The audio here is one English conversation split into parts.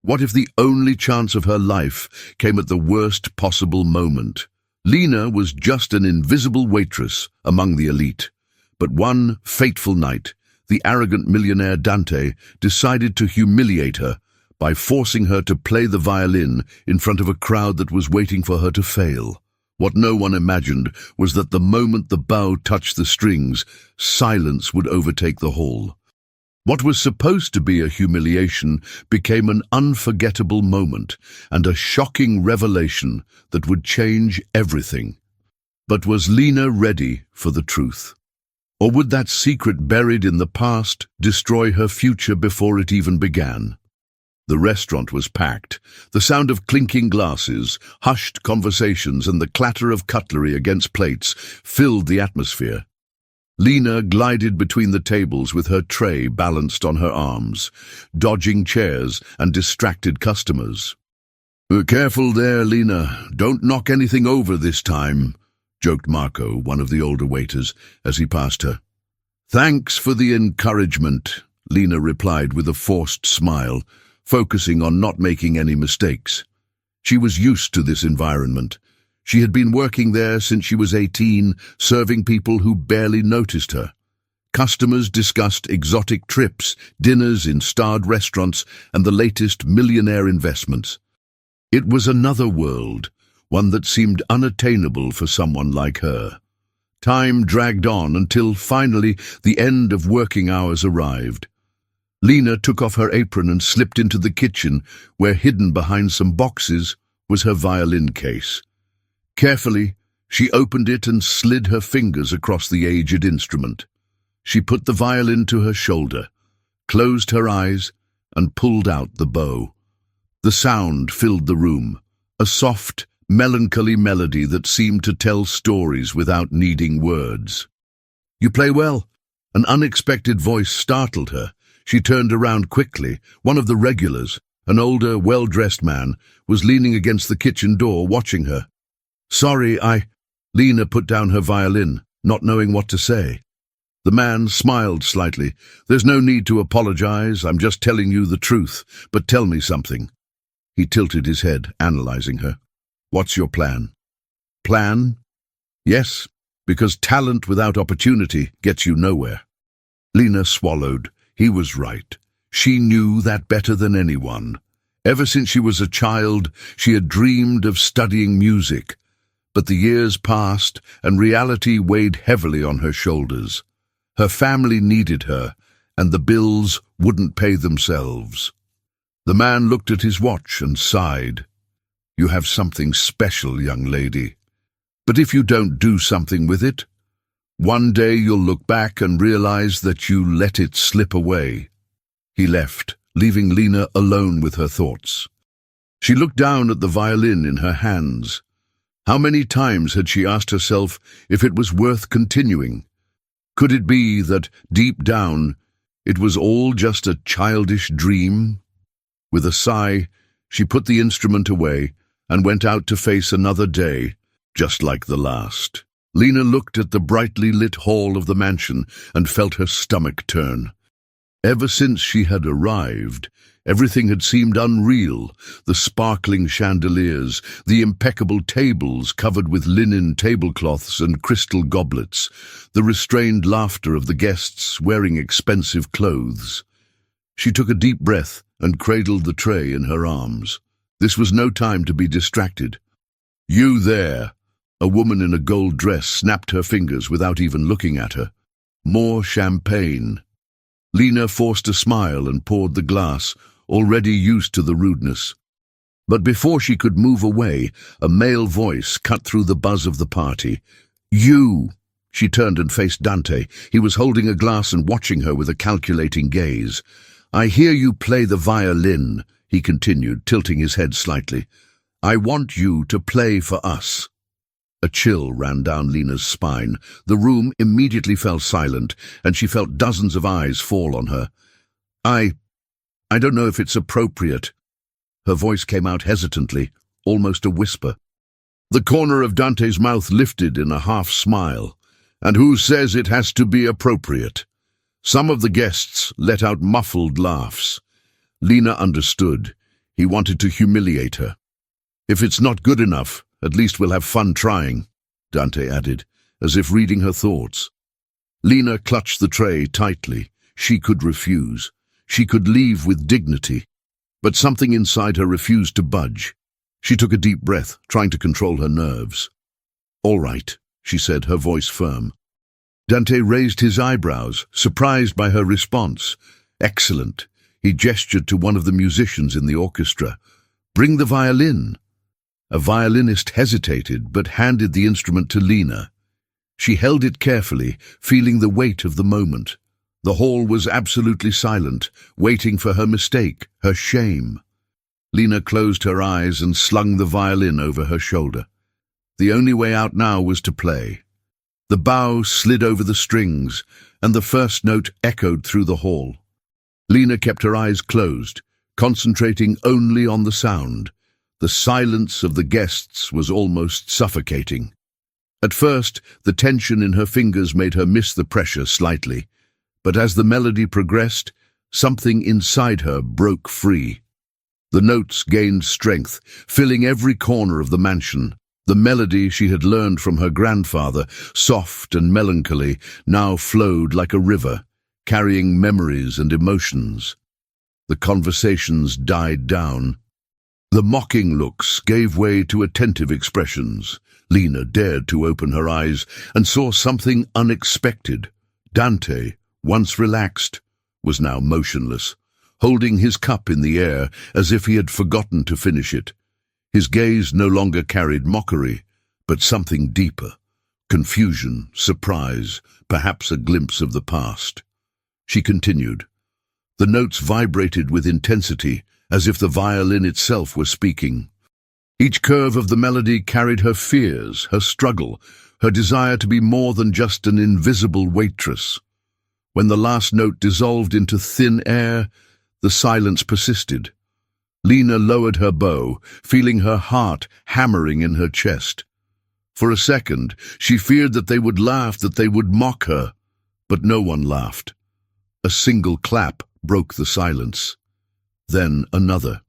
What if the only chance of her life came at the worst possible moment? Lena was just an invisible waitress among the elite. But one fateful night, the arrogant millionaire Dante decided to humiliate her by forcing her to play the violin in front of a crowd that was waiting for her to fail. What no one imagined was that the moment the bow touched the strings, silence would overtake the hall. What was supposed to be a humiliation became an unforgettable moment and a shocking revelation that would change everything. But was Lena ready for the truth? Or would that secret buried in the past destroy her future before it even began? The restaurant was packed. The sound of clinking glasses, hushed conversations, and the clatter of cutlery against plates filled the atmosphere. Lena glided between the tables with her tray balanced on her arms, dodging chairs and distracted customers. "Careful there, Lena. Don't knock anything over this time," joked Marco, one of the older waiters, as he passed her. "Thanks for the encouragement," Lena replied with a forced smile, focusing on not making any mistakes. She was used to this environment. She had been working there since she was 18, serving people who barely noticed her. Customers discussed exotic trips, dinners in starred restaurants, and the latest millionaire investments. It was another world, one that seemed unattainable for someone like her. Time dragged on until finally the end of working hours arrived. Lena took off her apron and slipped into the kitchen, where hidden behind some boxes was her violin case. Carefully, she opened it and slid her fingers across the aged instrument. She put the violin to her shoulder, closed her eyes, and pulled out the bow. The sound filled the room, a soft, melancholy melody that seemed to tell stories without needing words. "You play well." An unexpected voice startled her. She turned around quickly. One of the regulars, an older, well-dressed man, was leaning against the kitchen door watching her. "Sorry, Lena put down her violin, not knowing what to say. The man smiled slightly. "There's no need to apologize. I'm just telling you the truth. But tell me something." He tilted his head, analyzing her. "What's your plan?" "Plan? Yes, because talent without opportunity gets you nowhere." Lena swallowed. He was right. She knew that better than anyone. Ever since she was a child, she had dreamed of studying music. But the years passed, and reality weighed heavily on her shoulders. Her family needed her, and the bills wouldn't pay themselves. The man looked at his watch and sighed. "You have something special, young lady. But if you don't do something with it, one day you'll look back and realize that you let it slip away." He left, leaving Lena alone with her thoughts. She looked down at the violin in her hands. How many times had she asked herself if it was worth continuing? Could it be that, deep down, it was all just a childish dream? With a sigh, she put the instrument away and went out to face another day, just like the last. Lena looked at the brightly lit hall of the mansion and felt her stomach turn. Ever since she had arrived, everything had seemed unreal. The sparkling chandeliers, the impeccable tables covered with linen tablecloths and crystal goblets, the restrained laughter of the guests wearing expensive clothes. She took a deep breath and cradled the tray in her arms. This was no time to be distracted. "You there!" A woman in a gold dress snapped her fingers without even looking at her. "More champagne." Lena forced a smile and poured the glass, already used to the rudeness. But before she could move away, a male voice cut through the buzz of the party. "You!" She turned and faced Dante. He was holding a glass and watching her with a calculating gaze. "I hear you play the violin," he continued, tilting his head slightly. "I want you to play for us." A chill ran down Lena's spine. The room immediately fell silent, and she felt dozens of eyes fall on her. I don't know if it's appropriate." Her voice came out hesitantly, almost a whisper. The corner of Dante's mouth lifted in a half-smile. "And who says it has to be appropriate?" Some of the guests let out muffled laughs. Lena understood. He wanted to humiliate her. "If it's not good enough, at least we'll have fun trying," Dante added, as if reading her thoughts. Lena clutched the tray tightly. She could refuse. She could leave with dignity. But something inside her refused to budge. She took a deep breath, trying to control her nerves. "All right," she said, her voice firm. Dante raised his eyebrows, surprised by her response. "Excellent." He gestured to one of the musicians in the orchestra. "Bring the violin." A violinist hesitated, but handed the instrument to Lena. She held it carefully, feeling the weight of the moment. The hall was absolutely silent, waiting for her mistake, her shame. Lena closed her eyes and slung the violin over her shoulder. The only way out now was to play. The bow slid over the strings, and the first note echoed through the hall. Lena kept her eyes closed, concentrating only on the sound. The silence of the guests was almost suffocating. At first, the tension in her fingers made her miss the pressure slightly, but as the melody progressed, something inside her broke free. The notes gained strength, filling every corner of the mansion. The melody she had learned from her grandfather, soft and melancholy, now flowed like a river, carrying memories and emotions. The conversations died down. The mocking looks gave way to attentive expressions. Lena dared to open her eyes and saw something unexpected. Dante, once relaxed, was now motionless, holding his cup in the air as if he had forgotten to finish it. His gaze no longer carried mockery, but something deeper. Confusion, surprise, perhaps a glimpse of the past. She continued. The notes vibrated with intensity, as if the violin itself were speaking. Each curve of the melody carried her fears, her struggle, her desire to be more than just an invisible waitress. When the last note dissolved into thin air, the silence persisted. Lena lowered her bow, feeling her heart hammering in her chest. For a second, she feared that they would laugh, that they would mock her. But no one laughed. A single clap broke the silence. Then another.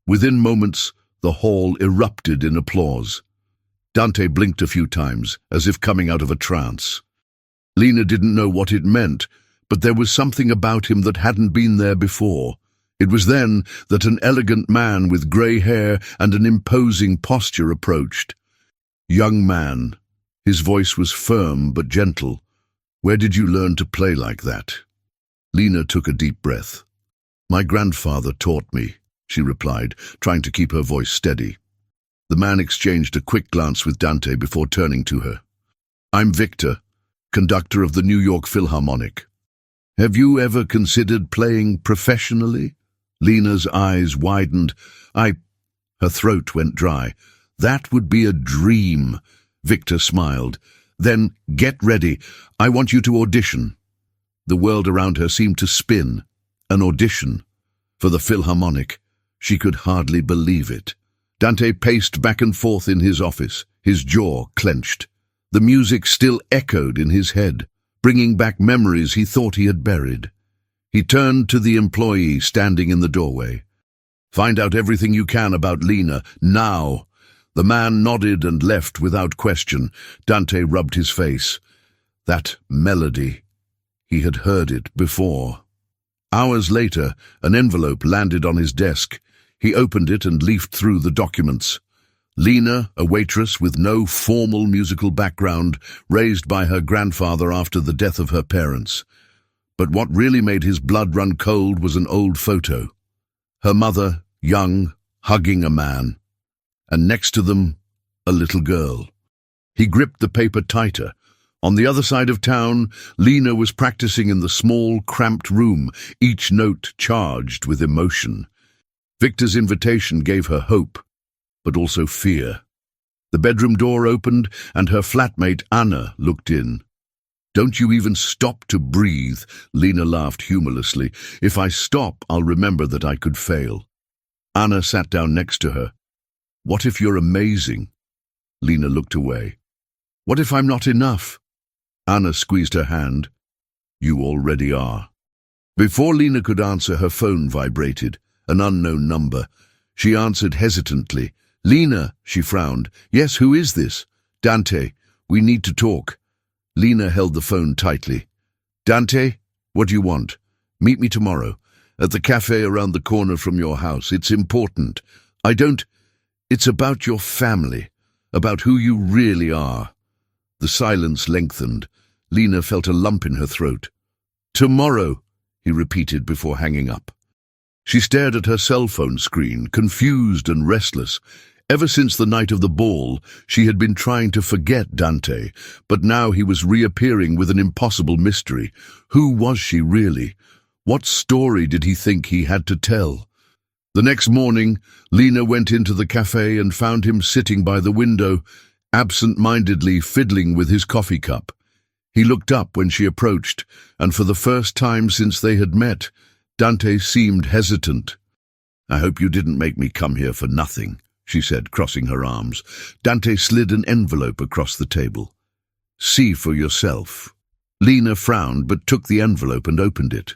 Within moments, the hall erupted in applause. Dante blinked a few times, as if coming out of a trance. Lena didn't know what it meant, but there was something about him that hadn't been there before. It was then that an elegant man with grey hair and an imposing posture approached. "Young man," his voice was firm but gentle. "Where did you learn to play like that?" Lena took a deep breath. "My grandfather taught me," she replied, trying to keep her voice steady. The man exchanged a quick glance with Dante before turning to her. "I'm Victor, conductor of the New York Philharmonic. Have you ever considered playing professionally?" Lena's eyes widened. Her throat went dry. "That would be a dream," Victor smiled. "Then get ready. I want you to audition." The world around her seemed to spin. An audition? For the Philharmonic? She could hardly believe it. Dante paced back and forth in his office, his jaw clenched. The music still echoed in his head, bringing back memories he thought he had buried. He turned to the employee standing in the doorway. "Find out everything you can about Lena, now." The man nodded and left without question. Dante rubbed his face. That melody. He had heard it before. Hours later, an envelope landed on his desk. He opened it and leafed through the documents. Lena, a waitress with no formal musical background, raised by her grandfather after the death of her parents. But what really made his blood run cold was an old photo. Her mother, young, hugging a man. And next to them, a little girl. He gripped the paper tighter. On the other side of town, Lena was practicing in the small, cramped room, each note charged with emotion. Victor's invitation gave her hope, but also fear. The bedroom door opened, and her flatmate Anna looked in. "Don't you even stop to breathe," Lena laughed humorlessly. "If I stop, I'll remember that I could fail." Anna sat down next to her. "What if you're amazing?" Lena looked away. "What if I'm not enough?" Anna squeezed her hand. "You already are." Before Lena could answer, her phone vibrated, an unknown number. She answered hesitantly. "Lena," she frowned. "Yes, who is this?" "Dante, we need to talk." Lena held the phone tightly. "Dante, what do you want?" "Meet me tomorrow, at the cafe around the corner from your house. It's important. It's about your family, about who you really are." The silence lengthened. Lena felt a lump in her throat. "Tomorrow," he repeated before hanging up. She stared at her cell phone screen, confused and restless. Ever since the night of the ball, she had been trying to forget Dante, but now he was reappearing with an impossible mystery. Who was she really? What story did he think he had to tell? The next morning, Lena went into the cafe and found him sitting by the window, absent-mindedly fiddling with his coffee cup. He looked up when she approached, and for the first time since they had met, Dante seemed hesitant. "I hope you didn't make me come here for nothing," she said, crossing her arms. Dante slid an envelope across the table. "See for yourself." Lena frowned but took the envelope and opened it.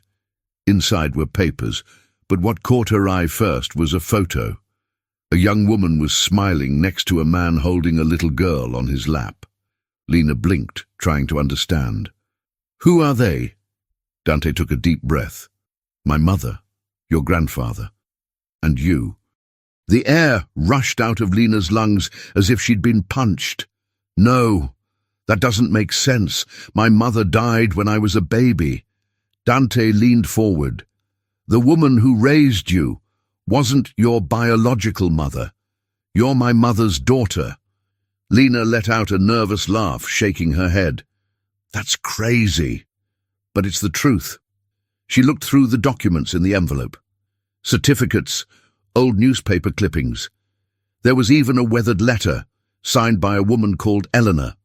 Inside were papers, but what caught her eye first was a photo. A young woman was smiling next to a man holding a little girl on his lap. Lena blinked, trying to understand. "Who are they?" Dante took a deep breath. "My mother, your grandfather, and you." The air rushed out of Lena's lungs as if she'd been punched. "No, that doesn't make sense. My mother died when I was a baby." Dante leaned forward. "The woman who raised you wasn't your biological mother. You're my mother's daughter." Lena let out a nervous laugh, shaking her head. "That's crazy. But it's the truth." She looked through the documents in the envelope. Certificates, old newspaper clippings. There was even a weathered letter, signed by a woman called Eleanor.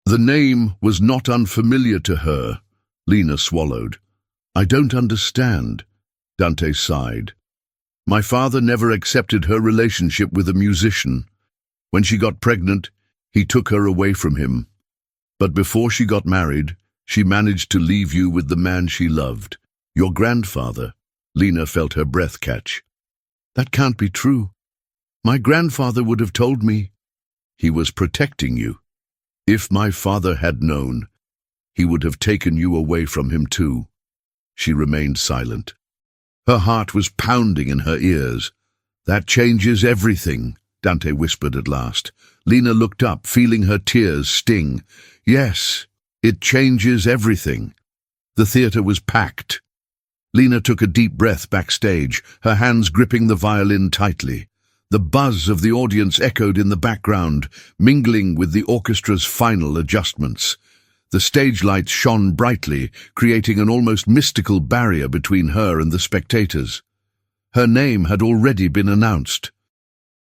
The name was not unfamiliar to her. Lena swallowed. "I don't understand," Dante sighed. "My father never accepted her relationship with a musician. When she got pregnant, he took her away from him. But before she got married, she managed to leave you with the man she loved. Your grandfather." Lena felt her breath catch. "That can't be true. My grandfather would have told me." "He was protecting you. If my father had known, he would have taken you away from him too." She remained silent. Her heart was pounding in her ears. "That changes everything," Dante whispered at last. Lena looked up, feeling her tears sting. "Yes, it changes everything." The theater was packed. Lena took a deep breath backstage, her hands gripping the violin tightly. The buzz of the audience echoed in the background, mingling with the orchestra's final adjustments. The stage lights shone brightly, creating an almost mystical barrier between her and the spectators. Her name had already been announced.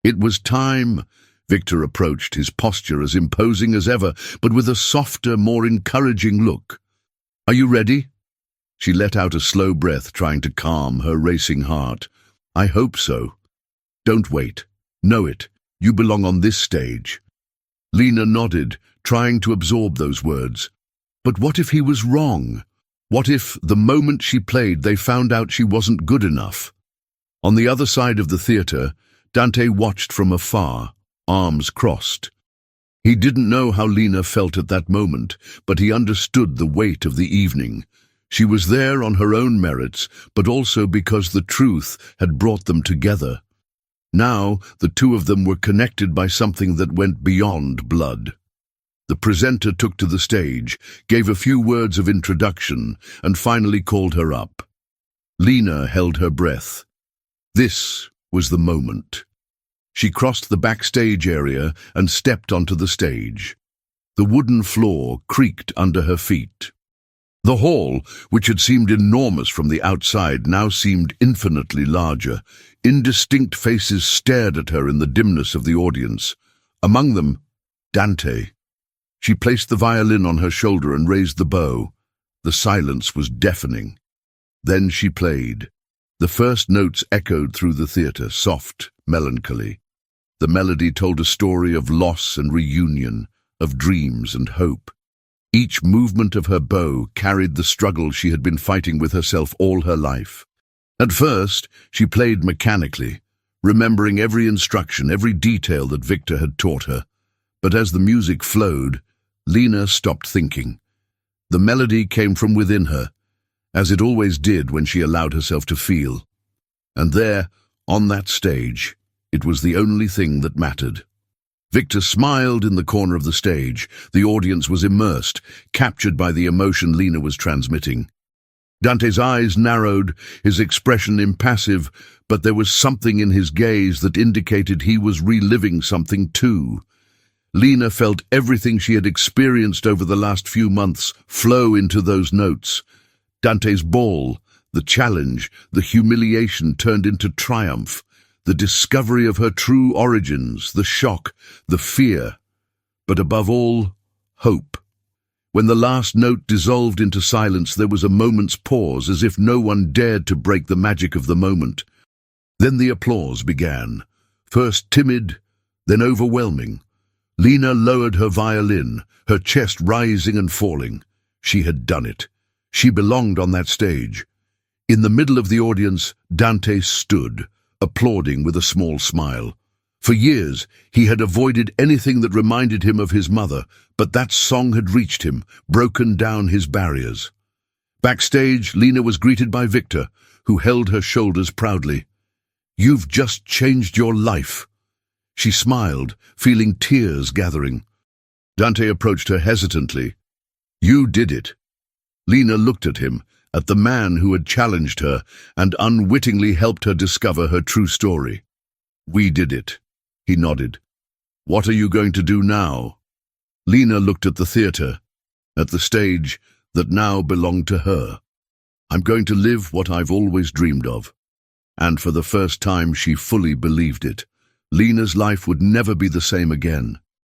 It was time. Victor approached, his posture as imposing as ever, but with a softer, more encouraging look. "Are you ready?" She let out a slow breath, trying to calm her racing heart. "I hope so." "Don't wait. Know it. You belong on this stage." Lena nodded, trying to absorb those words. But what if he was wrong? What if, the moment she played, they found out she wasn't good enough? On the other side of the theater, Dante watched from afar, arms crossed. He didn't know how Lena felt at that moment, but he understood the weight of the evening. She was there on her own merits, but also because the truth had brought them together. Now, the two of them were connected by something that went beyond blood. The presenter took to the stage, gave a few words of introduction, and finally called her up. Lena held her breath. This was the moment. She crossed the backstage area and stepped onto the stage. The wooden floor creaked under her feet. The hall, which had seemed enormous from the outside, now seemed infinitely larger. Indistinct faces stared at her in the dimness of the audience. Among them, Dante. She placed the violin on her shoulder and raised the bow. The silence was deafening. Then she played. The first notes echoed through the theater, soft, melancholy. The melody told a story of loss and reunion, of dreams and hope. Each movement of her bow carried the struggle she had been fighting with herself all her life. At first, she played mechanically, remembering every instruction, every detail that Victor had taught her. But as the music flowed, Lena stopped thinking. The melody came from within her, as it always did when she allowed herself to feel. And there, on that stage, it was the only thing that mattered. Victor smiled in the corner of the stage. The audience was immersed, captured by the emotion Lena was transmitting. Dante's eyes narrowed, his expression impassive, but there was something in his gaze that indicated he was reliving something too. Lena felt everything she had experienced over the last few months flow into those notes. Dante's ball, the challenge, the humiliation turned into triumph, the discovery of her true origins, the shock, the fear, but above all, hope. When the last note dissolved into silence, there was a moment's pause, as if no one dared to break the magic of the moment. Then the applause began, first timid, then overwhelming. Lena lowered her violin, her chest rising and falling. She had done it. She belonged on that stage. In the middle of the audience, Dante stood, applauding with a small smile. For years, he had avoided anything that reminded him of his mother, but that song had reached him, broken down his barriers. Backstage, Lena was greeted by Victor, who held her shoulders proudly. "You've just changed your life." She smiled, feeling tears gathering. Dante approached her hesitantly. "You did it." Lena looked at him, at the man who had challenged her and unwittingly helped her discover her true story. "We did it," he nodded. "What are you going to do now?" Lena looked at the theater, at the stage that now belonged to her. "I'm going to live what I've always dreamed of." And for the first time she fully believed it. Lena's life would never be the same again.